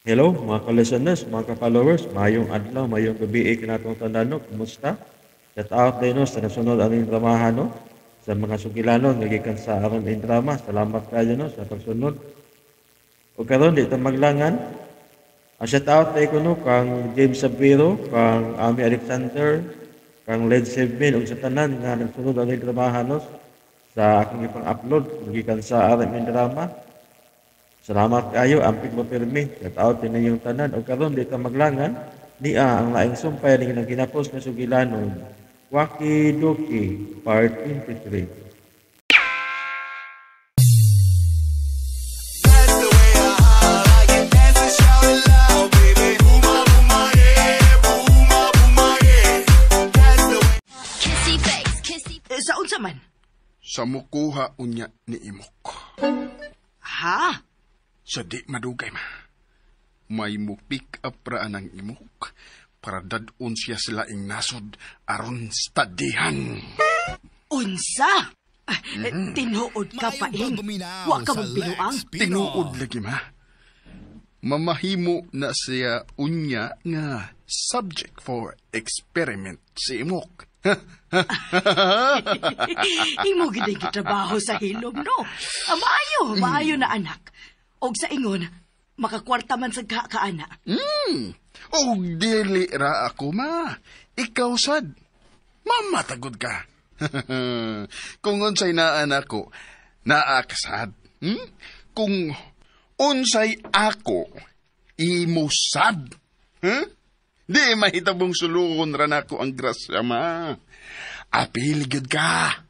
Hello, mga ka-listeners, mga ka-followers, mayong adlaw, mayong gabi, kinatong tandano, kumusta? Shout out din no, sa nasunod aning dramahan no, sa mga sugilanon, nagikan sa aron in drama, salamat kayo no, sa pagsunod. O karon di ta maglangan, shout out tayo ko no, kang James Sabiro, kang Ami Alexander, kang Led Sevin, o sa tanan nga nagsunod aning dramahan no, sa aking ipang-upload, nagikan sa aron in drama, salamat kayo, amping mo pirmi. Shout out din yung tanan. O karon di ka maglangan, niya ang laing sumpay ng ginapos na sugilanon. Waki Doki, Part 23. That's the way I like it. Dance and shout it loud, baby. Booma, booma, yeah. Booma, booma, yeah. That's the way. Kissy face, kissy. Sa unsa man? Sa mukuha unya ni Imok. Ha? Sa di madugay ma. May mo pick up ra ang Imok para dadun siya sila ing nasod aron stadihan. Unsa? Tinuod ka pa ing. Wa ka mong binuang. Tinuod lagi ma. Mamahimo na siya unya nga subject for experiment si Imok. Imo gid trabaho sa hilom no. Maayo na anak. Og sa ingon, makakwarta man sa kaana. Og dili ra ako ma. Ikaw sad. Mamatagod ka. Kung unsay naan ako, naa ka sad. Kung unsay ako, imo sad. Di mahitabong sulukon ra nako ang grasya ma. Apil gid ka.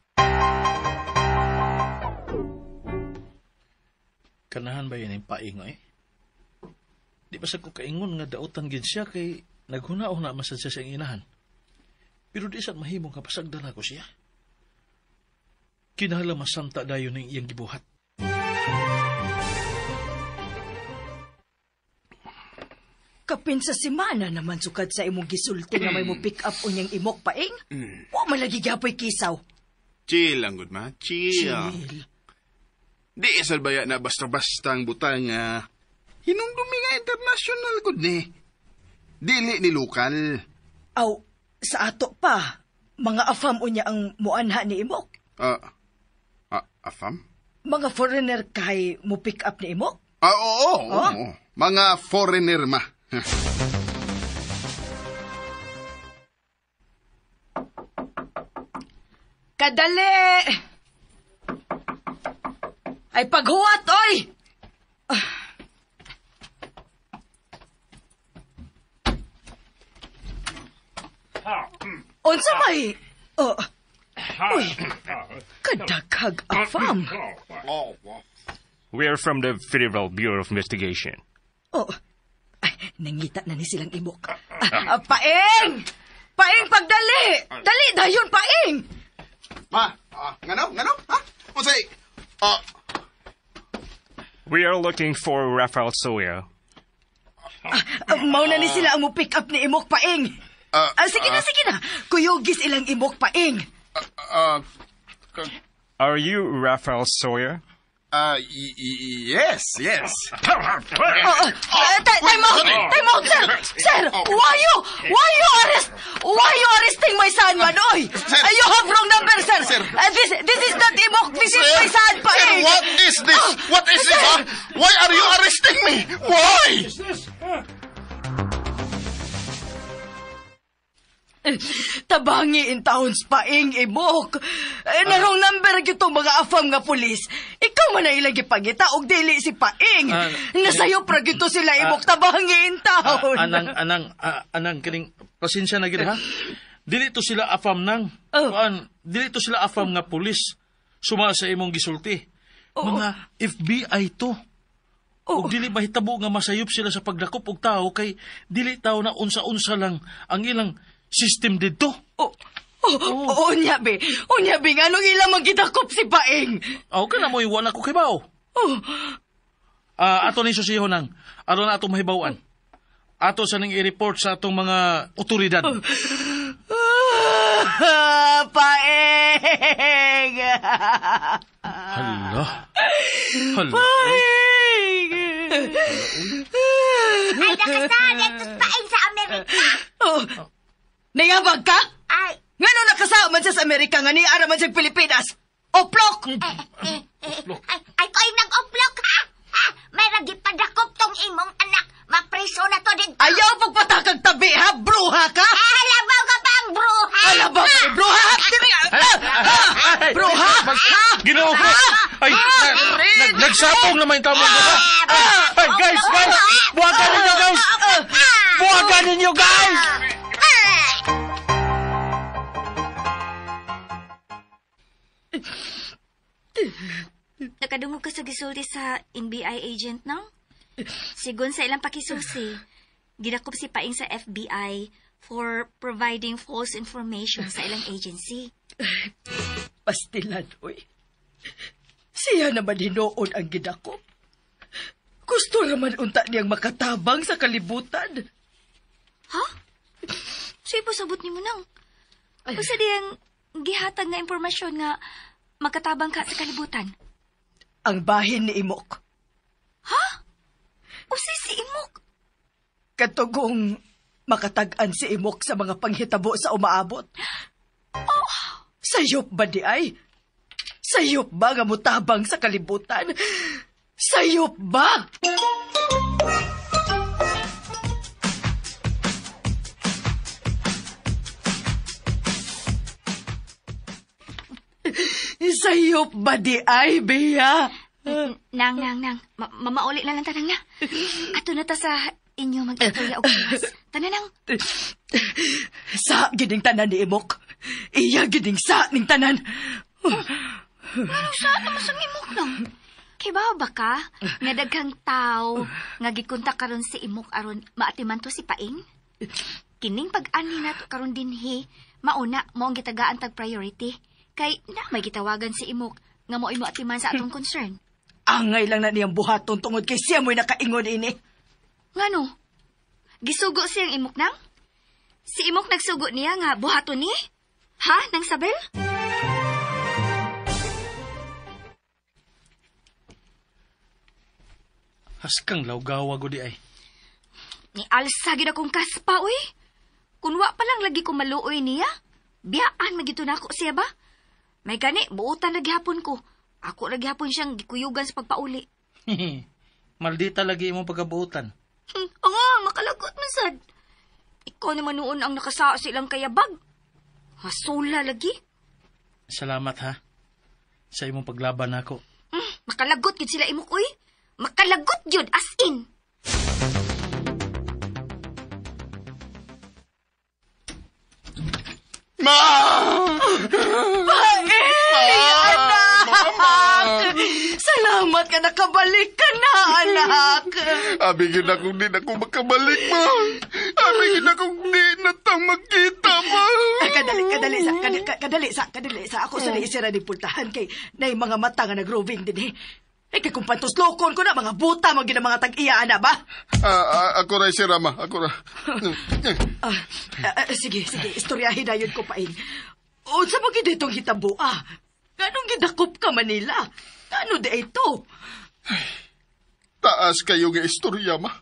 Kanahan ba yan yung paingo eh? Di ba sa ko kaingon nga dautan gid siya kay naghunaw na masad siya sa inahan. Pero di sa mahimong kapasagdala ko siya. Kinahanglan masanta dayon ng iyang gibuhat. Kapin sa simana naman sukad sa imong gisulti nga may mo pick up unyang Imok paing. Wa man lagi gyapoy kisaw. Chill lang gud ma. Chill. Di salbaya na basta-basta ang butang nga hinungdumi nga international gud ni. Dili ni lokal. Aw, sa ato pa, mga afam unya ang muanha ni Imok. Afam? Mga foreigner kay mo pick up ni Imok. Oo. Mga foreigner ma. Kadali! Ay paghuwat, oy! Unsa may? Uy, kadaghag afam. We are from the Federal Bureau of Investigation. Ay, nangita na ni silang Imok. Paing! Paing, pagdali! Dali, dayon, paing! Ma, ngano? Ha? Unsay? We are looking for Rafael Sawyer. Mauna ni sila ang mo pick up ni Imok, paing. Sige na. Kuyugis ilang Imok, paing. Are you Rafael Sawyer? Yes. Time out, sir! Sir, why you arresting my son, Manoy? You have wrong number, sir. This is not Imok, this is my son, paing. What is this? What is this, huh? Why are you arresting me? Why? Tabangi in towns paing Imok. Narong number gito mga afam nga pulis. Ikaw man na ilagi pagita og dili si paing. Nasayo pra gito sila Imok tabangi in town. Anang kining pasensya na gid ha. Dili to sila afam nang. Dili to sila afam nga pulis. Suma sa imong gisulti. Mga FBI to. Og dili mahitabo nga masayop sila sa pagdakop og tao kay dili tao na unsa-unsa lang ang ilang system dito. Unya be nga nung ilang magidakop si paing. Ka na mo iwan ako kay bao. Ato ni susiho nang. Aron na ato mahibawan. Ato sa ning i-report sa atong mga otoridad. Paing! Hala. Paing! Ay, nakasalit paing sa Amerika. Oh. Nayabag ka? Ay, Ngano nakasama siya sa Amerika nga niya man siya Pilipinas? Oplok! ay ko'y nag-uplok, ha? May ragi padakop tong imong anak. Mapreso na to din. Ayaw pagpatakag tabi, ha? Bruha ka? Alabaw ka pa ang bruha. Alabaw ka, bruha! Bruha! Ginoo ko! Ay, nagsapong naman yung tamo ko ha! Ay, guys! Buwagan ninyo, guys! Buwagan ninyo, guys! Nakadungog ka sa gisulti sa NBI agent nang? Sigon sa ilang pakisusi, gidakop si Paing sa FBI for providing false information sa ilang agency. Pastilan, oy. Siya naman hinoon ang gidakop. Gusto naman unta niyang makatabang sa kalibutan. Ha? Sa'yo po sabot ni mo nang. O sa diyang gihatag nga impormasyon nga makatabang ka sa kalibutan. Ang bahin ni Imok. Ha? O si Imok? Katugong makatag-an si Imok sa mga panghitabo sa umaabot. Oh, Sayop ba di ay? Sayop ba nga mutabang sa kalibutan? Sayop ba? Sayop ba di ay, Bea? nang. Mamauli na lang tanang na. Ato na ta sa inyo mag-istorya o kumas. Tanan nang. Sa gining tanan ni Imok. Iya gining sa ning tanan. Anong saan naman sa imok nang? Kibaw ba ka? Nga daghang tao nga gikontak karon si Imok aron maatiman to si Paing? Kining pag-ani nato karon dinhi, mauna mo ang gitagaan tag priority. Kay na may gitawagan si Imok nga mo imo atiman sa atong concern. Angay lang na niyang buhaton tungod kay siya mo'y nakaingon ini. Ngano? Gisugo siyang Imok nang? Si Imok nagsugo niya nga buhaton ni? Ha, nang Sabel? Haskang lawgawa ko di ay. Ni alsa gid akong kaspa, uy. Kunwa pa lang lagi ko maluoy niya. Biyaan magito na ako siya ba? May gani, buutan lagi hapon ko. Ako lagi hapon siyang gikuyugan sa pagpauli. Maldita lagi imong pagkabuutan. Nga, makalagot man sad. Ikaw naman noon ang nakasa silang kayabag. Hasula lagi. Salamat ha. Sa imong paglaban ako. Makalagot gid sila imok, uy. Makalagot yun, as in. Ma! Anak! Salamat ka nakabalik ka na, anak. Abigin akong di na ako makabalik, ma. Abigin akong di na tang magkita, ma. Kadali sa. Ako sa naisira ni pultahan kay na mga mata nga nag-roving din eh. Kay kung pantuslokon ko na, mga buta, mga mga tag-iyaan na ba? Ako rin si Rama. Ako ra. Sige, istoryahin na yun ko paing. O, sa mga ditong hitabo, ganong gidakop ka Manila? Ano di ito? Taas kayo nga istorya, ma.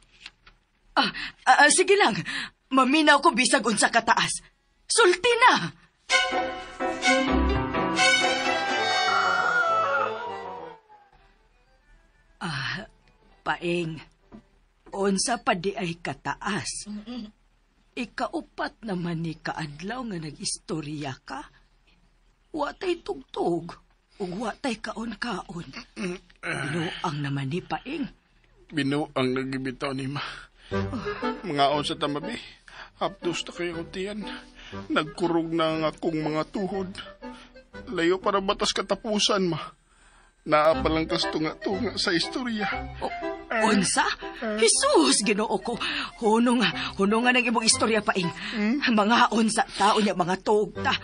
Sige lang, maminaw ko bisag unsa kataas. Sulti na! Paing, unsa pa di ay kataas. Ikaupat naman ni kaadlaw nga nag-istorya ka. Watay tugtog, ug watay kaon-kaon. Binuang naman ni Paing. Binuang nagibitaw ni ma. Mga on sa tamabi. Hapdos na kayo tiyan. Nagkurog na ang akong mga tuhod. Layo para batas katapusan, ma. Naapalang kas tunga-tunga sa istorya. Unsa? Jesus, Ginoo ko. Huno nga nang imong istorya Paing. Mga unsa tao niya mga tuog ta.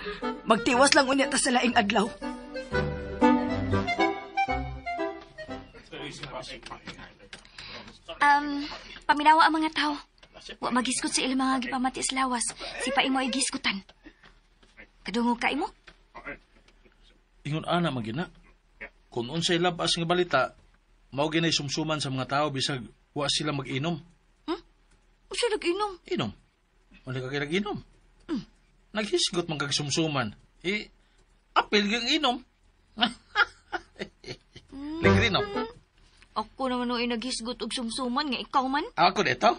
Magtiwas lang unya ta sa laing adlaw. Paminawa ang mga tao. Wa magisgot sa ilang mga gipamati sa lawas. Si Paing mo ay gisgutan. Kadungog ka imo? Ingon ana magina. Kung unsay labas nga balita, mao ginay sumsuman sa mga tao bisag wa sila mag-inom. Usa nag-inom. Inom. Wala ka kaya nag-inom. Naghisgot man kagsumsuman. Apil kang inom. Lagri, no? Ako naman ay naghisgot og sumsuman nga ikaw man. Ako dito?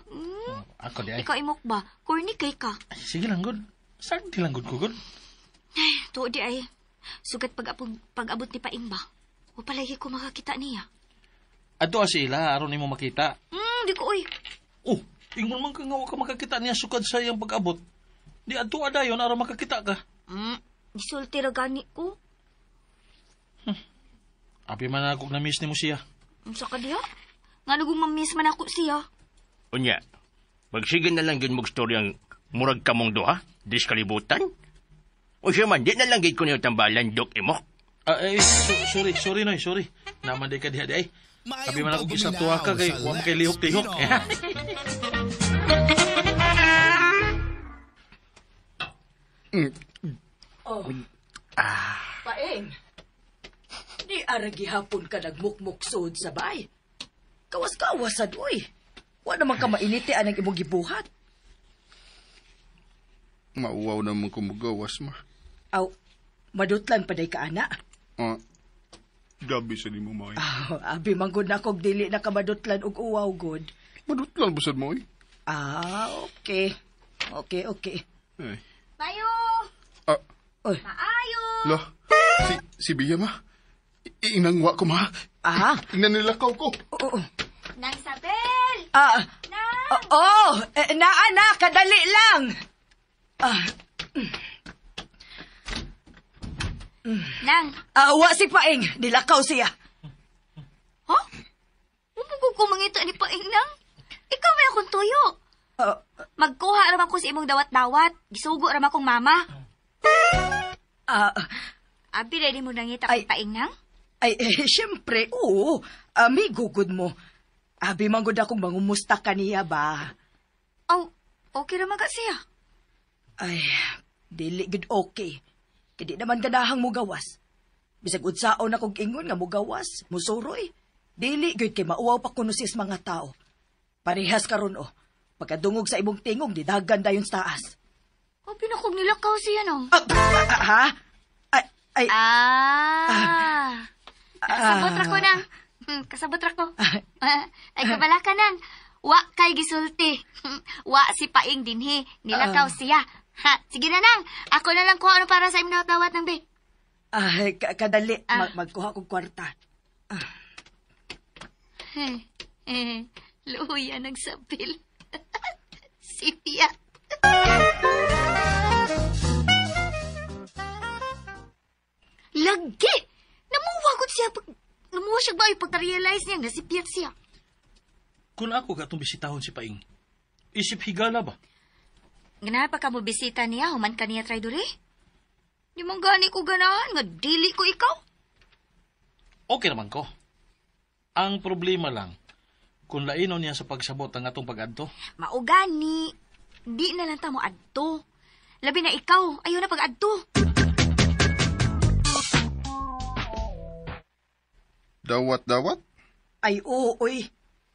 Ako di ay. Ikaw imok ba? Corny kay ka. Sige lang, good. Saan di lang, good ko, good? Tuo di ay. Sugat pag-abot ni Paing ba? O palagi ko makakita niya. Ato sila, aron mo makita. Di ko, oy. Oh, ingon man ka nga ka makakita niya sukad sa iyang pag-abot. Di ato adayon, aron makakita ka. Isulti ra gani ko. Api man ako na-miss ni mo siya. Unsa ka diha? Nga nagong mamiss man ako siya. Unya, magsigin na lang yun mag-storyang murag kamong duha, diskalibutan. O siya man, di na lang gid ko niyo tambalan, Dok Imok. Sorry, Noy, sorry. Naman di ka diha di ay. Api man ako isang tuwa ka kay huwag kay lihok-lihok. Paeng, di aragi hapon ka nagmukmuksod sa bay. Kawas-kawas sa doy. Wa naman ka mainiti anang imong gibuhat. Mauwaw naman ko magawas, ma. Aw, madutlan pa day ka ana. Gabi sa ni mo, Moy. Abi manggod na kog dili na ka madutlan og uwaw god. Madutlan ba sa Moy? Okay. Okay. Ay. Bayo! Oy. Maayo! Lo, si Bia, ma. Inangwa ko, ma. Inanilakaw ko. Oo. Nang Sabel! Naa, kadali lang. Nang! Wa si Paeng, nilakaw siya. Ha? Umugog ko mangita ni Paing, Nang. Ikaw may akong tuyo. Magkuha raman ko sa imong dawat-dawat. Gisugo raman kong mama. Abi, ready mo nangita kong Paing, Nang? Siyempre, oo. Amigo good mo. Abi manggod akong mangumusta kaniya ba? Okay raman ka siya. Ay, dili gid okay. Kadi naman ganahang mugawas. Bisag udsaon akong ingon nga mugawas, musuroy. Dili gid kay mauwaw pa kuno sis mga tao. Parehas karon pagkadungog sa imong tingog didagan dayon sa taas. Abi na kong nilakaw siya, Nang. Kasabot ra ko, Nang. Kasabot ra ko. Ay, kabala ka, Nang. Wa kay gisulti. Wa si Paing dinhi. Nilakaw siya. Sige na, Nang. Ako na lang kuha para sa imong dawat ng be. Kadali. Magkuha kong kwarta. Luya nagsapil. Si Pia. Lagi! Namuwagot siya namuwa siya ba pagka-realize niya nga si Pia siya. Kung ako katong bisitahon si Paing, isip higala ba? Ganahan pa ka mo bisita niya, human ka niya try dure? Di mong gani ko ganahan, nga dili ko ikaw. Okay naman ko. Ang problema lang, kung laino niya sa pagsabot ang atong pag-adto. Maugani. Di na lang ta mo adto. Labi na ikaw, ayaw na pag-adto. Dawat-dawat? Ay, oo, oy.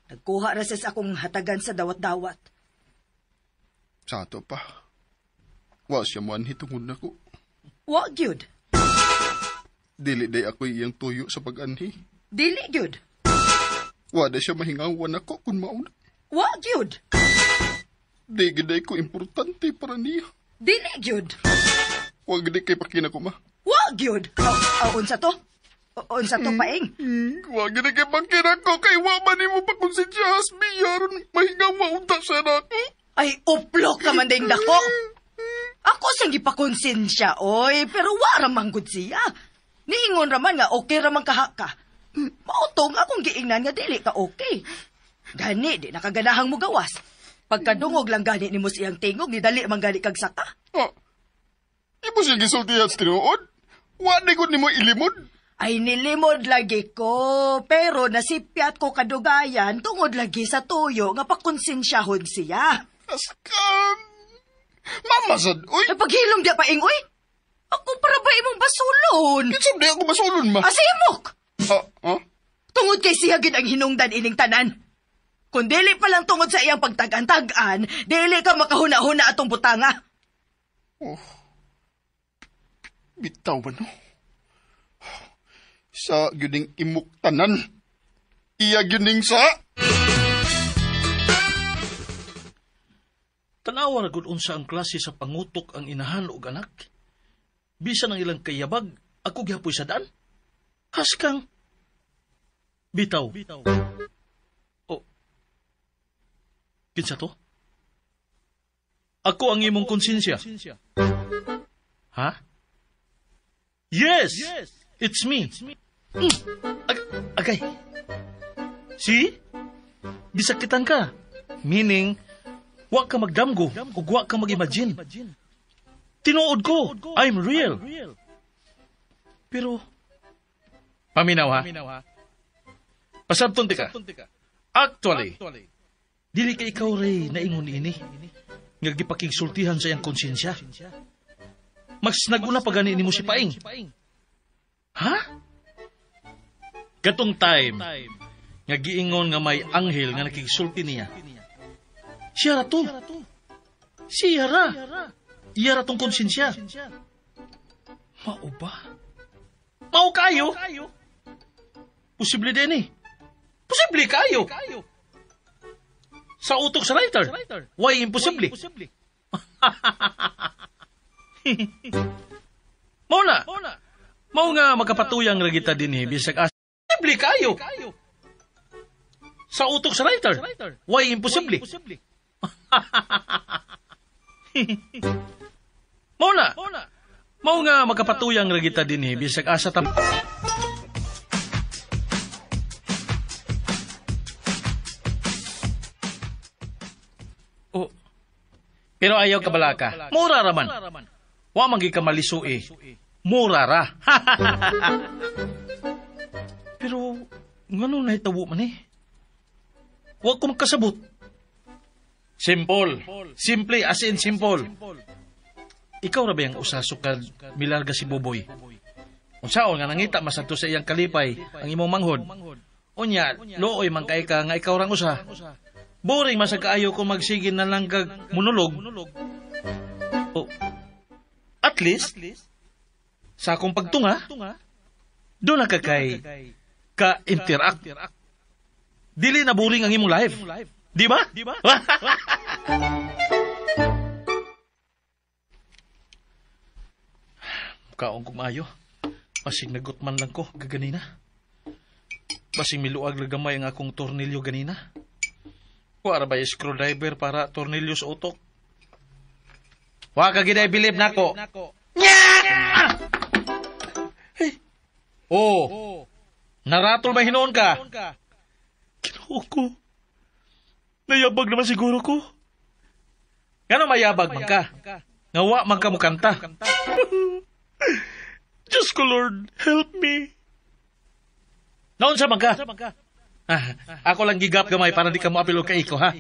Nagkuha ra sa akong hatagan sa dawat-dawat. Sa ato pa. Wa siya man hitungod na ko. Wa gyud. Dili day ako iyang tuyo sa pag-anhi. Dili gyud. Wa da siya mahingawan ako kung mauna. Wa gyud. Di giday ko importante para niya. Dili gyud. Wa giday kay pakina ko, ma. Wa gyud. Unsa to? Unsa to, Paing? Wa giday kay pakina ko kay wa man nimo pa konsensya hasbi yaron mahingawa unta sa nako. Ay, uplok naman ding dako. Ako sang gipakonsensya, oy, pero wa ramang gud siya. Niingon raman nga okay raman kaha ka. Mautong akong giingnan nga dili ka okay. Gani, di nakaganahang mo gawas. Pagkadungog lang gani ni mo siyang tingog, ni dali man gani kag saka. Ibo siya gisultihan sa tinuod? Wa di ko ni mo ilimod? Ay, nilimod lagi ko, pero nasipyat ko kadugayan tungod lagi sa tuyo nga pakonsensyahon siya. Askam! Mamasad, uy! Ay, paghilom di Paing, uy! Ako para ba imong basulon? Itsam di ako basulon, ma. Asimok! Ha? Tungod kay siya gid ang hinungdan ining tanan. Kung dili pa lang tungod sa iyang pagtag-an, dili ka makahuna-huna atong butanga. Bitaw ba no? Sa gyuding imuktanan. Iya gyuding sa... Tanawa na gud unsa ang klase sa pangutok ang inahan ug anak. Bisan ang ilang kayabag, ako gihapoy sa daan. Haskang bitaw. Oh. Kinsa to? Ako ang imong konsensya. Ha? Yes! It's me. Agay. See? Gisakitan ka. Meaning, wa ka magdamgo ug wa ka mag-imagine. Tinuod ko, I'm real. Pero, paminaw ha? Pasabton ti ka. Actually, dili ka ikaw ray naingon ini. Nga gipakigsultihan sa iyang konsensya. Mas naguna pa gani mo si Paing. Ha? Katong time, nga giingon nga may anghel nga nakigsulti niya. Siya ra to. Siya ra. Iya ra tong konsensya. Mao ba? Mao kayo? Posible din eh. Posible kayo. Sa utok sa writer. Why imposible? Mao na. Mao nga makapatuyang ra kita dinhi bisag posible kayo. Sa utok sa writer. Why imposible? Mao na. Mao nga makapatuyang ra kita dinhi bisag asa ta. Oh. Pero ayaw ka balaka. Mura raman. Wa man gyud ka maliso eh. Mura ra. Pero ngano nahitabo man eh? Wa ko magkasabot. Simple. Simple as in simple. Ikaw ra ba yung usasok ka milarga si Boboy? Unsaon nga nangita masadto sa iyang kalipay ang imong manghod? Unya, looy man kay ka nga ikaw rang usa. Boring masag kaayo kung magsigin na lang kag monolog. Oh. At least sa akong pagtunga, do na ka kay ka-interact. Dili na boring ang imong life. Di ba? Kaong kumayo. Pasing nagutman lang ko gaganina. Pasing miluag lagamay ang akong tornilyo ganina. Wala ba yung screwdriver para tornilyo sa utok? Wa ka giday bilib nako. Hey. Oh. Naratol ba hinoon ka? Kinuha ko. Nayabag naman siguro ko. Gano mayabag man ka? Ngawa man ka mo kanta. Diyos ko, Lord, help me. Naon sa man ka? Ako lang gigap gamay para di ka mo apilo kay ko, ha?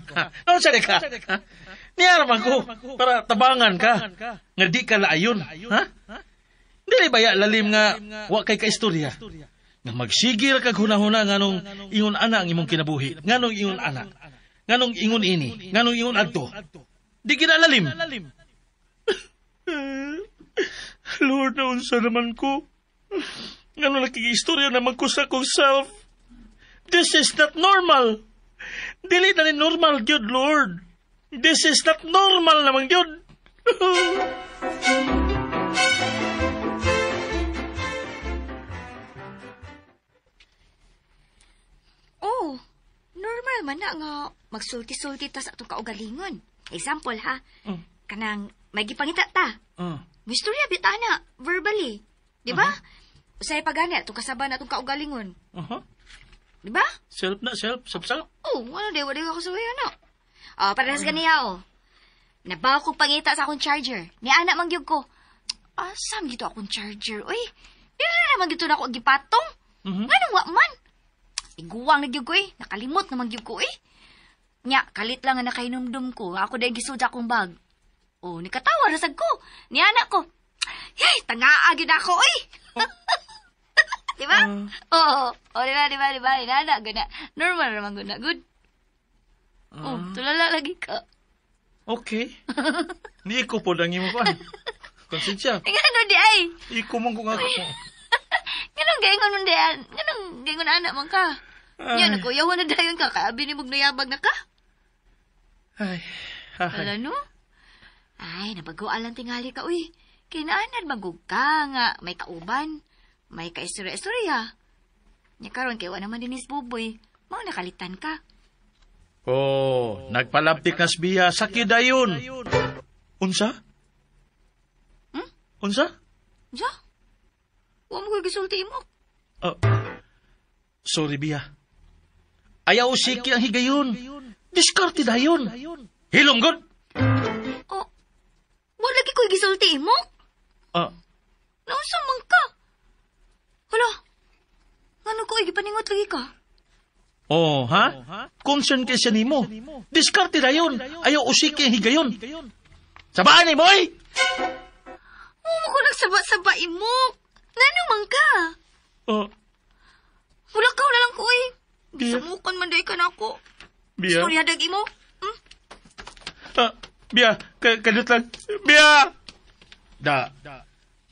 Naon sa ka? Niyaraman ko para tabangan ka. Nga di ka laayon, ha? Dili ba ya lalim nga wa kay kaistorya? Nga magsigil kag hunahuna nganong ingon ana ang imong kinabuhi. Nganong ingon ana. Nganong ingon ini. Nganong ingon adto. Di ginalalim. Lord, naunsa naman ko. Nganong nakikiistorya naman ko sa kong self. This is not normal. Dili na ni normal, gyud, Lord. This is not normal naman, gyud. Oh, normal man na nga magsulti-sulti ta sa itong kaugalingon. Example, ha? Kanang may gipangita ta. Mistorya bita na, verbally. Di ba? Usay pagani itong kasaba na itong kaugalingon. Di ba? Self na, self. Oh, ano di, wala ako sa waya na. Oh, parehas ganiya, oh. Nabaw kong pangita sa akong charger. Ni anak mangyog ko. Asam gito akong charger, oy. Dili na naman gito na ako gipatong. Anong wa man? Iguwang nagyog ko, eh. Nakalimot na mangyog ko, eh. Nya, kalit lang nga nakainumdum ko. Ako dahil gisuda akong bag. Oh, nikatawa rasag ko. Ni anak ko. Yay, tangaagid ako, oy. Diba? Oo. Oh, diba? Inana, guna. Normal naman guna. Good. Tulala lagi ka. Okay. Ni ko po lang imo kuan. Konsensya. Ngano di ay? Iko man ko nga ko. Ganun gaingon nun diyan. Ganun gaingon anak man ka. Yan ako, yawan na dayon ka. Kaabi ni mong nayabag na ka. Ay. Wala no? Ay, nabagoalan tingali ka, uy. Kinaanad magug ka nga. May kauban. May kaistorya-istorya. Nya karon kay wa naman dinis buboy. Mao nakalitan ka. Oh, nagpalabtik na biya sa kidayon. Unsa? Unsa? Ja? Wa mo gisulti mo. Sorry, Bia. Ayaw siki ang higayon. Diskarte dayon. Hilonggod. Oh, wala lagi ko'y gisulti mo? Nausa man ka? Hala, ano ko'y gipaningot lagi ka? Oh, ha? Concern kay siya nimo. Diskarte dayon. Ayaw usiki ang higayon. Sabaan ni boy! Oo ko nagsaba-saba mo. Ngano man ka? Wala ka, wala lang ko eh. Gisamukan man day ka na ako. Bia? Sorry, hadag imo. Bia, kadot lang. Bia!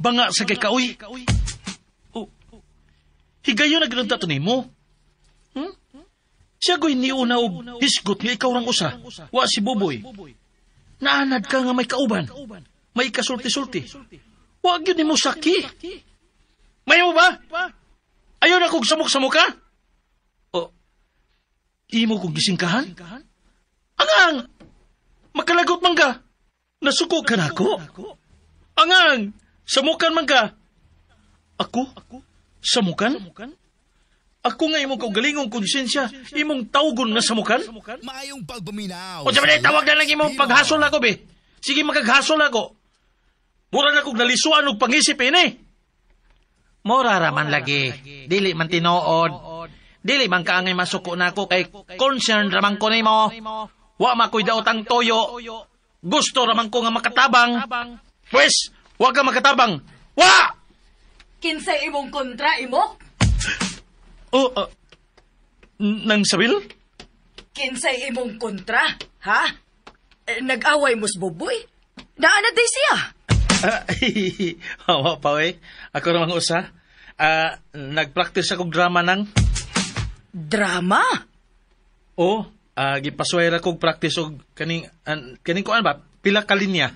Banga sa kay kauy. Higayon na ganun tato nimo. Siya go'y niuna og hisgot nga ikaw rang usa. Wa si Buboy. Naanad ka nga may kauban. May kasulti-sulti. Wag yun ni mo saki. May mo ba? Ayaw na kong samok-samok ka? Imo kong gisingkahan? Angang! Makalagot man ka. Nasuko ka na ako? Angang! Samukan man ka. Ako? Samukan? Ako nga imong kaugalingong konsensya, imong tawgon nga samukan? Maayong pagbuminaw. O sabi tawag na lang imong paghasol ako, be. Sige, magaghasol ako. Mura na kong nalisuan og pangisip, ini. Mura raman lagi. Dili man tinuod. Dili man ka angay masuko na ako kay concern raman ko nimo. Wa makoy daotang toyo. Gusto raman ko nga makatabang. Pues, wa ka makatabang. Wa! Kinsay imong kontra, imo? Nang sabil? Kinsay imong kontra, ha? Nag-away mo sa Buboy? Naanad day siya. Hawa pa, we. Ako namang usa. Nag-practice akong drama ng... Drama? Gipaswayra kong practice og kaning ko ano ba? Pila ka linya.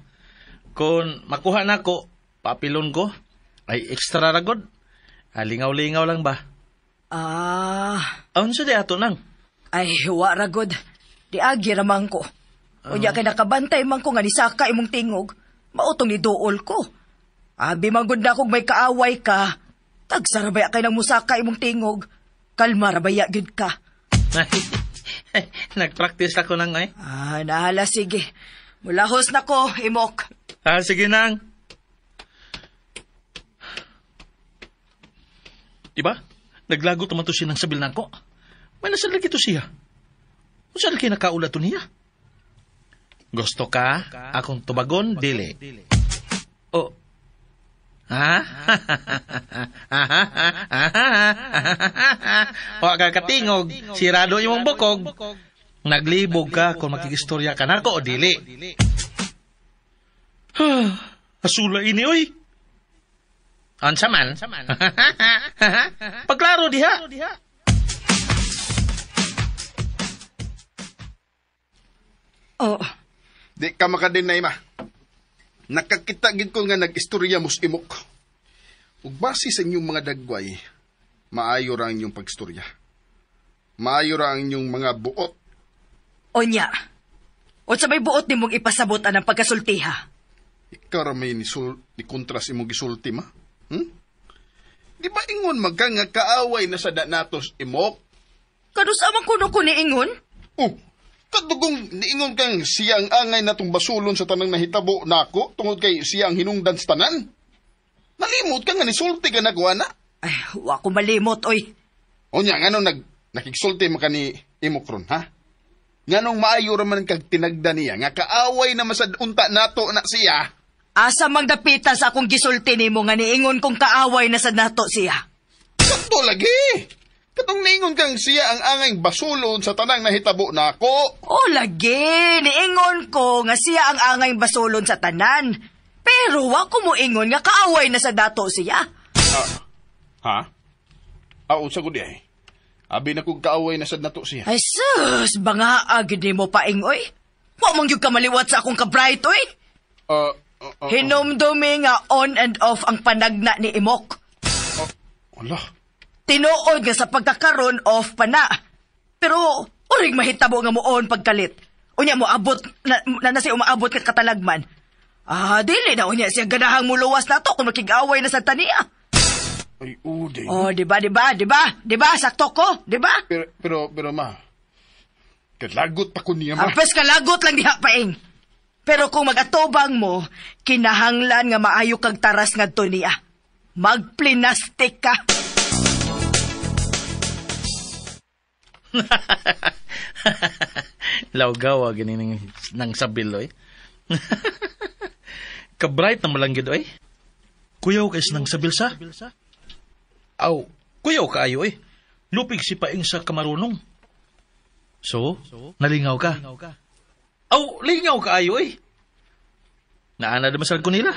Kung makuha na ko, papilon ko, ay extra ragod. Lingaw-lingaw lang ba? Ano sa di ato nang? Ay, waragod. Di agi ramang ko. Unya kay nakabantay man ko nga nisaka imong tingog. Mautong ni dool ko. Abi manggod na kong may kaaway ka. Tagsarabaya kay nang musaka imong tingog. Kalma rabaya gid ka. Nag-practice ako nang ay. Nahala sige. Mulahos na ko, imok. Sige nang. Diba? Naglago naman to siya ng sabil na ko. May nasa lagi to siya. Kung saan kayo nakaula to niya? Gusto ka? Akong tubagon, dili. Ha? O kakatingog, sirado yung bukog. Naglibog ka kung makikistorya ka na ko o dili. Asula ini, oy. Ansa man? Paglaro diha. Di ka makadinay ma. Nakakita gid ko nga nag-istorya mos imok. Ug base sa inyong mga dagway, maayo ra ang inyong pagstorya. Maayo ra ang inyong mga buot. Onya. O sa may buot ni mong ipasabot ang pagkasultiha. Ikaw ra may ni kontras imong gisulti ma. Di ba ingon magka nga kaaway na sa natos imok? Kadusa man kuno ko niingon? Kadugong niingon kang siyang angay na tong basulon sa tanang nahitabo nako tungod kay siyang hinungdan sa tanan. Nalimot ka nga ni sulti ka na kuana. Ay, wa ko malimot, oy. Onya, ngano nakiksulti mo ka ni imok ron, ha? Nganong maayo raman kag tinagda niya, nga kaaway na masadunta nato na siya. Asa mang dapita sa akong gisulti nimo nga niingon kong kaaway na sa nato siya. Sakto lagi. Katong ningon kang siya ang angay basulon sa tanang nahitabo na ako. O lagi, niingon ko nga siya ang angay basulon sa tanan. Pero wa ko mo ingon nga kaaway na sa dato siya. Ha? Unsa gud ay? Abi na kong kaaway na sad nato siya. Ay sus, banga agad mo paing oy. Wa man gyud ka maliwat sa akong ka-bright oy. Hinumdumi nga on and off ang panagna ni Imok. Wala. Tinuod nga sa pagkakaroon off pa na. Pero urig mahitabo nga muon pagkalit. Unya mo abot na siya umaabot ka katalagman. Dili na unya siya ganahang muluwas na to kung makig-away na sa taniya. Ay, uday. Oh, di ba? Sakto ko, di ba? Pero ma, kalagot pa ko niya, ma. Apes kalagot lang diha paing. Pero kung mag-atubang mo, kinahanglan nga maayo kag taras ngadto niya. Magplinastik ka. Lawgawa, ganin ng sabil, oy. Ka-bright na malanggid, oy. Kuyaw kayo ng sabil sa? Aw, kuyaw kaayo, oy. Lupig si paing sa kamarunong. So, nalingaw ka? Aw, lingaw kaayo, oy. Naana damasal ko nila.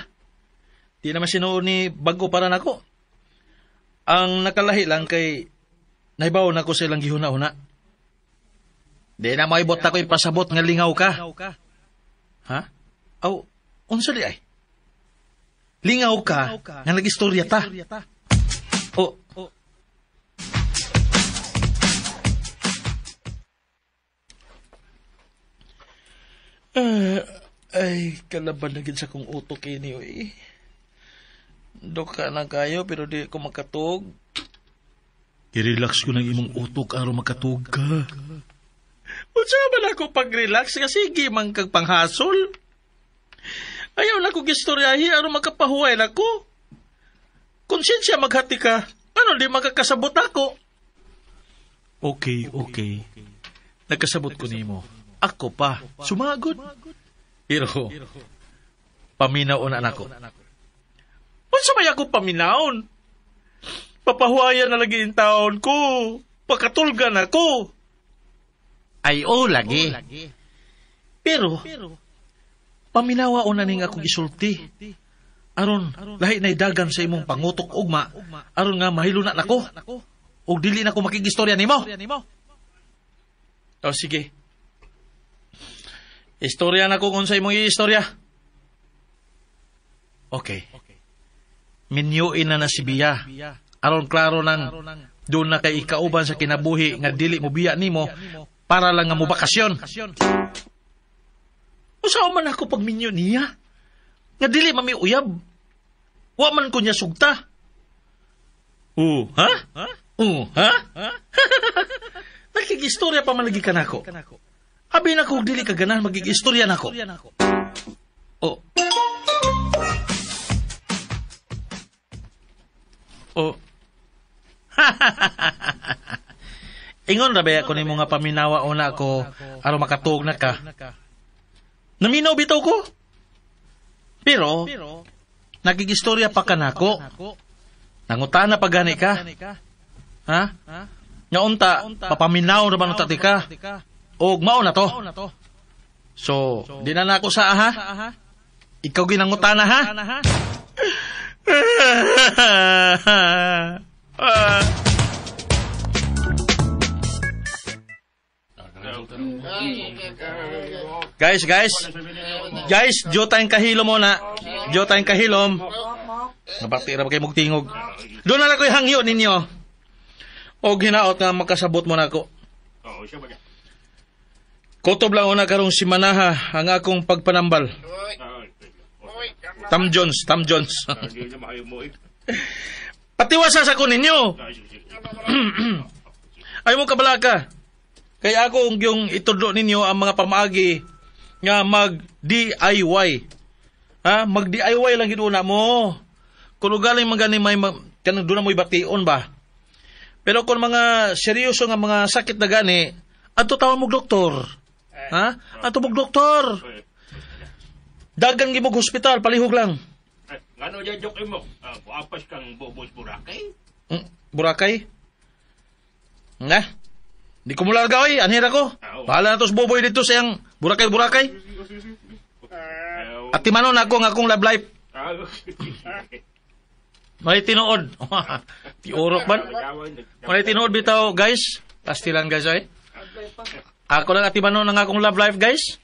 Di naman sinuon ni bago para nako. Ang nakalahi lang kay nahibaw na ko silang gihuna-huna. Di na maibot na ko ipasabot nga lingaw ka. Ha? Aw, unsa di ay? Lingaw ka nga nag-istorya ta. Oh. Ay, kalaban na gid sa kong utok ini, oy. Doka na kayo, pero di ko makatug. I-relax ko ng imong utok aron makatug ka. Unsa man ako pag-relax kasi sige man kag panghasol. Ayaw na ko gistoryahi aron makapahuway na ko. Konsensya maghati ka, ano di makakasabot ako. Okay. Nagkasabot ko nimo. Ako pa, sumagod. Pero, paminaon na ako. Unsa may ako paminaon? Papahuayan na lagi yung taon ko. Pakatulgan ako. Ay, lagi. Pero, paminawaon na ning akong isulti. Aron, lahi na dagan sa imong pangutok ugma, aron nga mahiluna nako. O dili na ko makigistorya nimo. O sige. Istorya na ko kung sa imong istorya. Okay. Minyuin na si Biya. Aron klaro nang doon na kay ikauban sa kinabuhi nga dili mo biya nimo para lang nga mo bakasyon. Usaw man ako pag minyo niya. Nga dili mami uyab. Wa man ko niya sugta. Ha? Nakikistorya pa man lagi ka nako. Habi na ko dili ka ganahan magig-istorya nako. Ingon ra ba ako nimo nga paminawa una ako aron makatuog na ka. Naminaw bitaw ko. Pero nagigistorya pa ka nako. Nangutana pa gani ka. Ha? Nga unta papaminaw ra man unta ka. Og mao na to. So, di na ako sa aha. Ikaw ginangutana ha. Guys, diyo tayong kahilom muna. Diyo tayong kahilom. Nabati ra ba kayo magtingog? Doon na lang ko hangyo ninyo. O hinaot nga makasabot mo na ako. Kutob lang una karong si Manaha ang akong pagpanambal. Tam Jones. Patiwasa sa ko ninyo. Ay mo kabala ka. Kaya ako yung itudlo ninyo ang mga pamaagi nga mag-DIY. Ha? Mag-DIY lang ginuna mo. Kung galing magaling may kanang doon na mo ibation ba? Pero kung mga seryoso nga mga sakit na gani, ato tawag mo doktor. Ha? Ato mo doktor. Dagan gimog hospital, palihog lang. Ano dyan joke mo? Kuapas kang bubos Boracay? Boracay? Nga? Di ko mula gawin, anhira ko. Bahala na to sa boboy dito sa yung burakay-burakay. At timanon ako ng akong love life. May tinuod. Tiurok ba? May tinuod bitaw, guys. Pastilan, guys, ay. Ako lang at timanon ng akong love life, guys.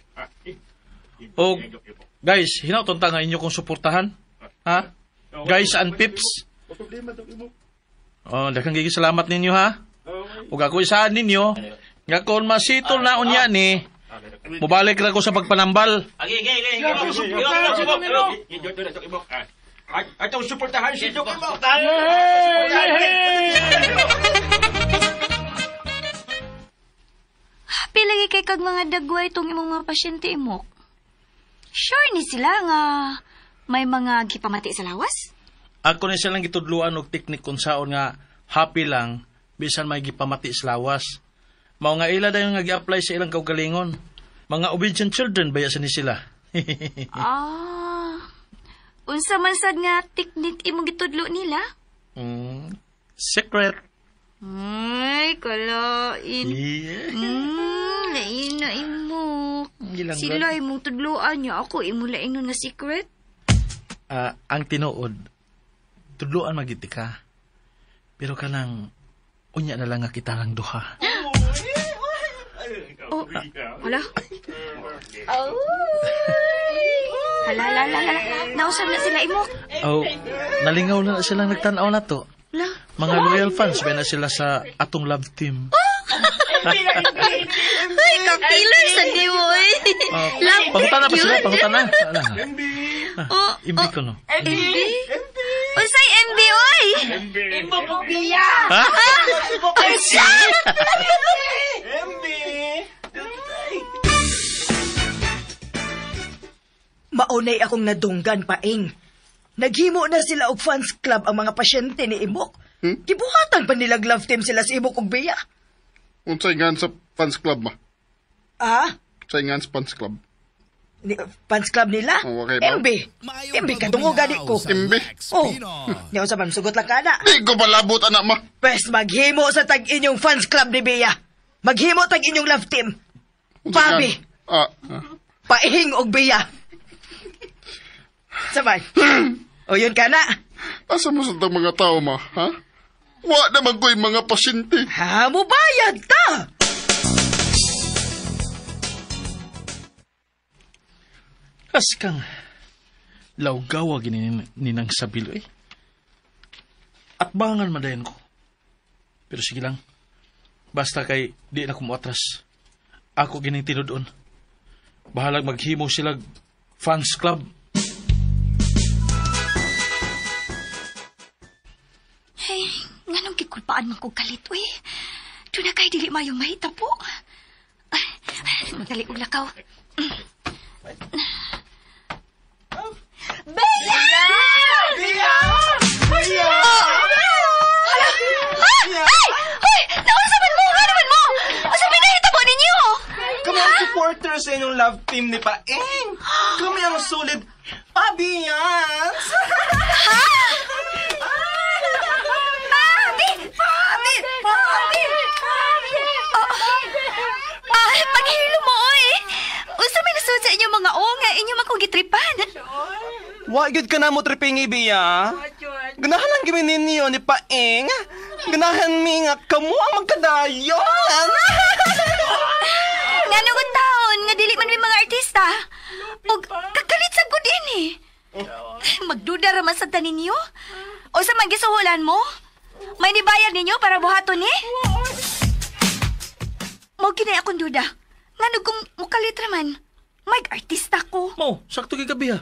O, guys, hinauton ta nga inyo kong suportahan. Ha? Guys and pips. Oh, daghang gigi salamat ninyo, ha? Ug ako isaan ninyo, nga kung masitol na unya ni, mubalik na ko sa pagpanambal. Atong suportahan si Dok Imok. Happy lagi kay kag mga dagway itong imong mga pasyente, Imok. Sure ni sila nga may mga gipamati sa lawas? Ako na silang gitudluan og teknik kung saon nga happy lang bisan may gipamati sa lawas. Mao nga ila dayon nga gi-apply sa ilang kaugalingon. Mga obedient children baya sa ni sila. Unsa man sad nga teknik imong gitudlo nila? Secret. Ay, kalain. Yeah. Lain na Imok. Gilang Sila imong tudloan niya. Ako imo laing nga secret. Ang tinuod, tudloan magiti ka. Pero kanang unya na lang nga kita lang duha. Oh, hala. Hala. Nausan na sila, Imok. Oh, nalingaw na silang nagtanaw na to. Mga loyal fans ba na sila sa atong love team. Ay, kapilan sa diwoy. Pangutan na pa sila, pangutan na. Imbi ko no. MB? Unsay MB, oy? Imbo po biya! Ha? Unsa? MB! Maunay akong nadunggan, Paing. Naghimo na sila og fans club ang mga pasyente ni Imok. Gibuhatan pa nilag love team sila sa Imok og Bea. Unsay ngan sa fans club ba? Unsay ngan sa fans club? Fans club nila? Oh, okay ba? MB. MB ka tungo gani ko. MB? Oh, niya sa man, sugot lang ka na. Di ko balabot, anak ma. Pes, maghimo sa tag-inyong fans club ni Bea. Maghimo tag-inyong love team. Pabi. Paing og Bea. Sabay. O yun ka na. Asa mo sa mga tao, ma, ha? Wa naman ko'y mga pasyente. Ha, mubayad ta! Askang lawgawa gininang sabilo eh. At bangan madayan ko. Pero sige lang. Basta kay di na kumuatras. Ako gining tinudon. Bahalag maghimo sila fans club. Hey, nganong gikulpaan man ko kalit, uy. Doon na kay dili mayong mahita po. Magali og lakaw. Bea! Bea! Bea! Hoy! Nausaban mo! Hanaman mo! Asa pinahitabo ninyo? Kami ang supporter sa inyong love team ni Paeng. Kami ang solid Pabians! Ha? Paghilo mo, oy! Usa may nasud sa inyong mga nga inyong makugitripan. Wagod ka na mo tripingi, Bea. Ganahan lang gawin ninyo ni Paeng. Ganahan mi nga kamo ang magkadayon. Nga nung taon, nga dili man may mga artista. O kakalit sa good ini. Magduda raman sa tanin niyo? O sa magisuhulan mo? May nibayad ninyo para buhaton ni? Mo ginay akong duda. Nga nung kung mukalit raman, may artista ko. Mo, sakto kay gabi ha.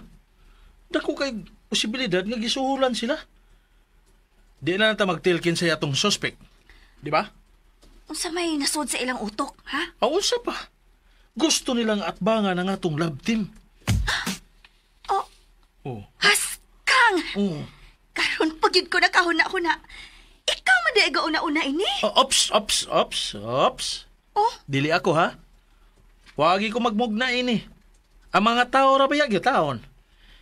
Dako kay posibilidad nga gisuhulan sila. Di na nata magtilkin sa atong suspect. Di ba? Unsa may nasod sa ilang utok, ha? Unsa pa? Gusto nilang atbangan ang atong love team. Oh. Haskang! Oh. Karon pagyud ko na kahuna-huna. Ikaw madaiga una-una ini. Ops. Oh? Dili ako ha. Wagi ko magmugna ini. Ang mga tao ra bayag taon.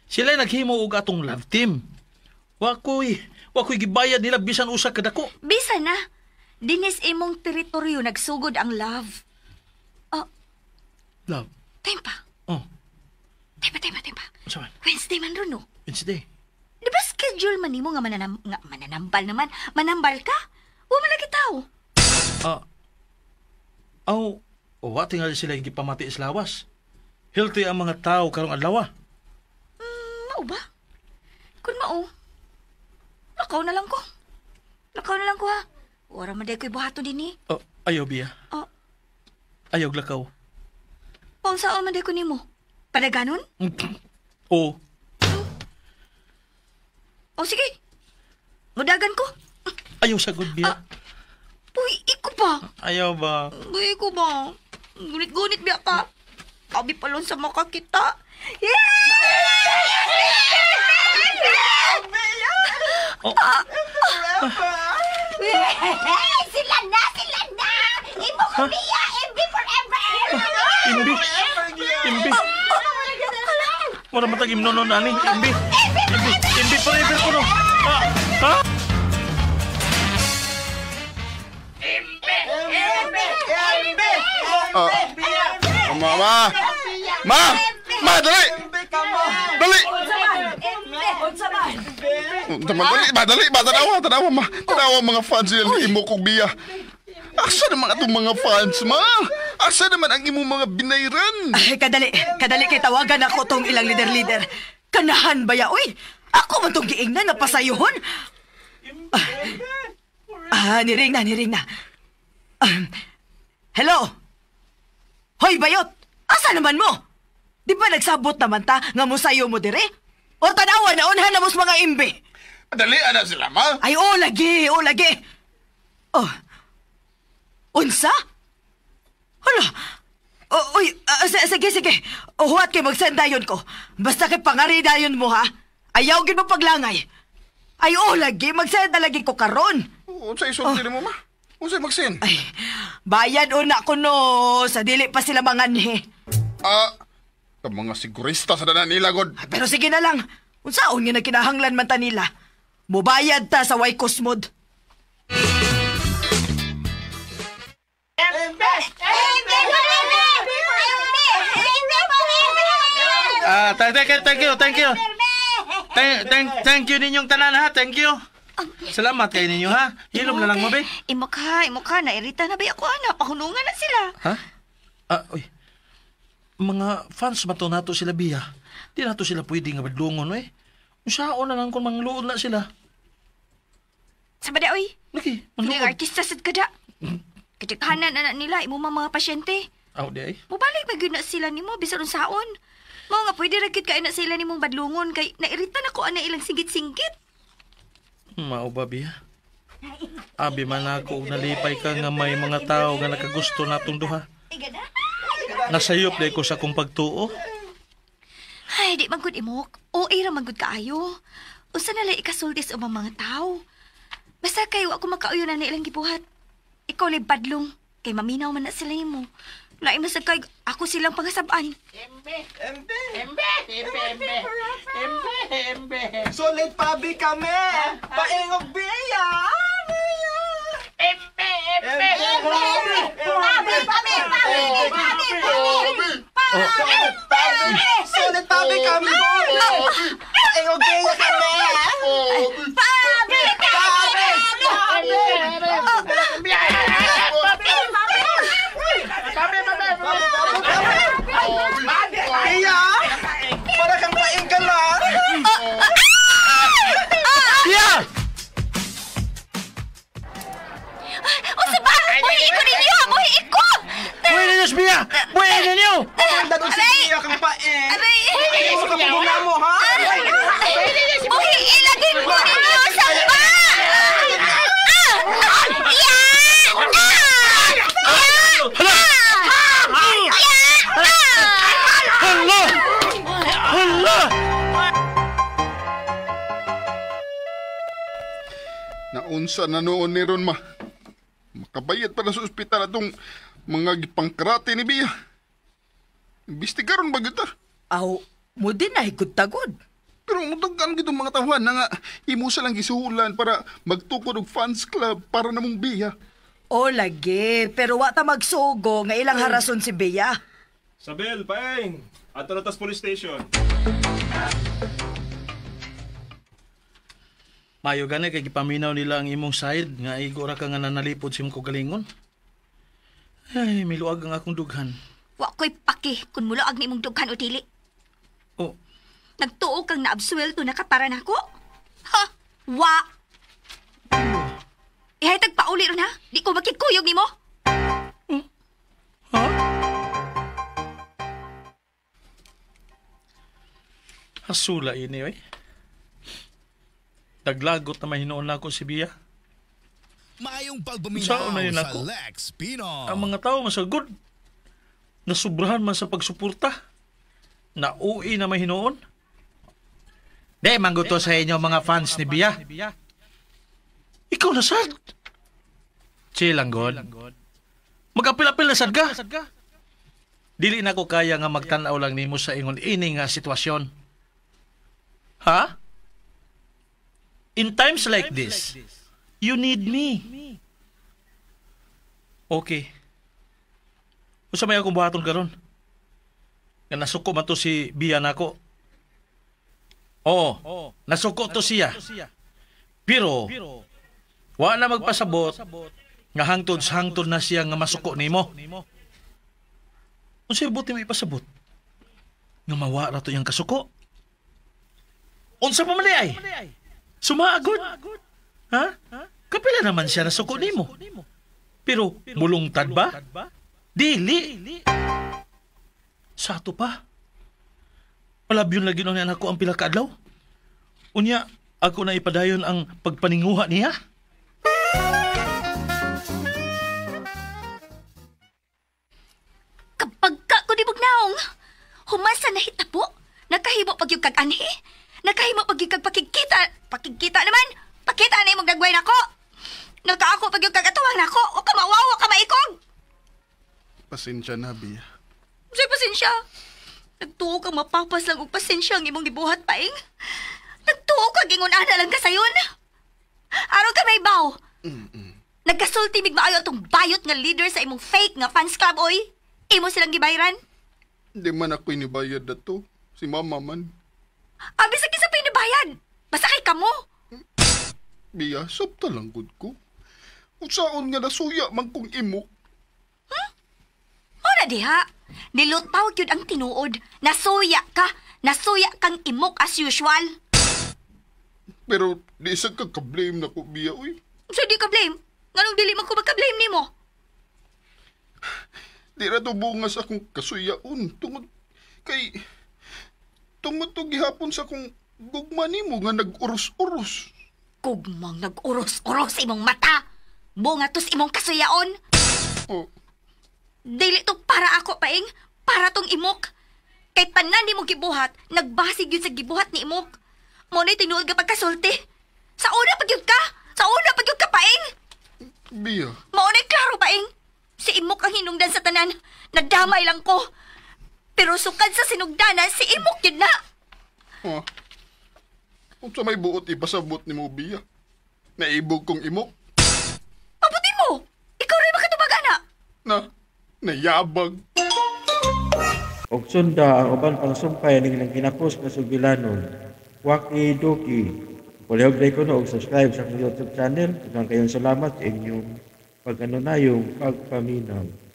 Sila naghimo og atong love team. Wakoy gibayad nila bisan usa kadako. Bisa na. Dinis imong teritoryo nagsugod ang love. Love. Tempa. Oh, Tempa. saan? Wednesday man ron, no? Wednesday. Di ba schedule man nimo nga mananambal naman? Manambal ka? Huwag man lagi tao. Wa tingali sila yung gipamati sa lawas. Healthy ang mga tao karong adlaw. Mao ba? Kung mao, lakaw na lang ko. Ha. Wala man day ko'y buhato din eh. Ayaw, Bia. Ayaw lakaw. Paul saan man day ko nimo? Padaganon? Oo. O sige. Mudagan ko. Ayaw sagod, Bia. Uy, iko ba? Ayaw ba? Uy, iko ba? Gunit-gunit biya ka. Kabi palon sa makakita. Sila na! Imo ko niya! MB forever! Imbi. Wala matagim nonon, ani. Imbi forever ko, no. Ha? Ma, dali! Dali! Dali, tanawa, ma. Tanawa mga fans nila imo kong Bia. Asa naman atong mga fans, ma? Asa naman ang imo mga binayran? Ay, kadali kay tawagan ako tong ilang leader. Kanahan ba ya, uy? Ako man tong giingnan na pasayuhon. Niring na. Hello? Hoy, bayot! Asa naman mo? Di ba nagsabot naman ta nga musayo mo dire? O tanawa na unhan na mos mga imbi? Dali, ana sila, ma. Ay, lagi. Unsa? Hala? Sige. Huwat kay magsandayon ko. Basta kay pangaridayon mo, ha? Ayaw gid mo paglangay. Ay, lagi. Magsenda lagi ko karon. Unsay isulti mo, ma? Unsay magsin? Ay, bayad una ko no. Sa dili pa sila manganhi. Ka mga sigurista sa danan nila, God. Pero sige na lang. Unsaon nga nagkinahanglan man ta nila. Mubayad ta sa Waykos Mod. Thank you. Thank you ninyong tanan, ha. Thank you. Salamat kay ninyo, ha. Hilom na lang mo, be. Imo ka. Nairita na ba ako, anak? Pahunungan na sila. Ha? Uy. Mga fans ba to nato sila, Bia? Di nato sila pwede nga badlungon, eh. Usaon na lang kung mangluod na sila. Sabada, oy. Lagi, Hindi mangluod. artista sad kada. Katikhanan na nila, imo mga pasyente. Di ay. Mubalik magyud na sila nimo bisan unsaon. Mao nga pwede ra gyud kay na sila nimong badlungon kay nairita na ko ana ilang singgit-singgit. Mao ba, Bia? Abi man ako og nalipay ka nga may mga tao nga nakagusto natong duha. Nasayop day ko sa kong pagtuo. Ay, di man gud imok. O ira man gud kaayo. Unsa na lay ikasulti sa ubang mga tao? Basta kay wa ko makauyo na ilang gibuhat. Ikaw lay badlong kay maminaw man na sila nimo. Lain na sa kay ako silang pangasab-an. Solid pabi kami! Paingog biya! Solid pabi kami! Paingog biya kami! Iya! Para kang paing ka lang! Bia! Unsa ba? Buhi ko ninyo! Buhi ko! Buhay ninyo, Bia! Buhay ninyo! Ang dadong si Iya kang paing! Aray! Ayaw sa kapagula mo, ha? Buhi ilagin ko ninyo sa ba! Hala! Naunsa na noon ni Ron, ma. Makabayad pa na sa ospital atong mga gipangkarate ni Bia. Imbestigaron ba kita? Mo din na higud tagod. Pero mutagan gitong mga tahuan na nga imo sa lang gisuhulan para magtukod og fans club para namong Bia. O lagi, pero wa ta magsugo nga ilang harason si Bea. Sabel, paeng. Ato na tas police station. Mayo gani kay gipaminaw nila ang imong side nga igora ka nga nanalipod sa imong kagalingon. Ay, miluag ang akong dughan. Wa ko'y paki kung muloag ni mong dughan o dili. Oh, Nagtuo kang naabsuelto na kapara nako? Ha? Wa! Ihay tagpauli ron ha? Di ko makikuyog ni mo? ha? Hasula ini, oy. Daglagot na mahinoon na ako si Bia. Mayong Saan pagbuminaw na yun sa ako? Lex Pino. Ang mga tao masagod. Nasubrahan man sa pagsuporta. Nauwi na mahinoon. Di, mangguto sa inyo mga fans ni Bia. Ikaw na sad. Chill lang, God. Mag-apil-apil na sad ka. Dili na ko kaya nga magtanaw lang nimo sa ingon ini nga sitwasyon. Ha? In times like this, you need me. Okay. Usa may akong buhaton karon. Nga nasuko man to si Bia nako. Oo, nasuko to siya. Pero, wa na magpasabot nga hangtod na siya nga masuko nimo. Unsay buti mo ipasabot? Nga mawara to yung kasuko. Unsa pa man ay? Sumaagod. Ha? Kapila naman siya nasuko nimo. Pero, mulungtad ba? Dili. Sato pa. Palabyon lagi nung anak ko ang pila kaadlaw. Unya, ako na ipadayon ang pagpaninguha niya. Kapag ka ko di bugnaong, humasa na hitabo, nakahimo pag yung kag-anhi, nakahimo pag yung kag-pakikita, pakikita naman, pakita na yung magdagway nako. Nakaako pag yung kagatuwang nako, o ka mawawa ka maikog. Pasensya na, Bia. Sa'y pasensya. Nagtuo kang mapapas lang og pasensya ang imong gibuhat, paing. Nagtuo kang gingon-ana lang ka sayon. Araw ka may baw. Nagkasulti mig maayo tong bayot nga leader sa imong fake nga fans club, oy. Imo silang gibayran. Hindi man ako inibayad na to. Si mama man. Abi sa kisa pa inibayad. Basta kay kamo. Bia, sabta lang good ko. Usaon nga nasuya man kong imok. Ora diha. Nilutaw gyud ang tinuod. Nasuya ka. Nasuya kang imok as usual. Pero di isa ka ka-blame na ko, Bia, uy. So di ka blame? Nganong dili man ko magka-blame nimo? Di ra to bungas akong kasuyaon. Tungod to gihapon sa kong gugma nimo nga nag-uros-uros. Kugmang nag-uros-uros imong mata. Bunga tos imong kasuyaon. Oh, Dili to para ako, paing. Para tong imok. Kay tanan ni mong gibuhat, nagbasig yun sa gibuhat ni imok. Mo'y tinuod ka pagkasulti. Sa una pagyud ka! Sa una pagyud ka, paing! Bia. Mo'y klaro, paing. Si imok ang hinungdan sa tanan. Nadamay lang ko. Pero sukad sa sinugdanan, si imok yun na. Ha? Kung sa may buot ipasabot ni mo, Bia. Naibog kong imok. Mabuti mo! Ikaw rin makatubagana. Nayabag. Og sunda ang uban pang sumpay ning ginapos nga sugilanon. Waki Doki. Palihog ko no og subscribe sa akong YouTube channel. Daghang kayong salamat sa inyong pag-anunayong pagpaminaw.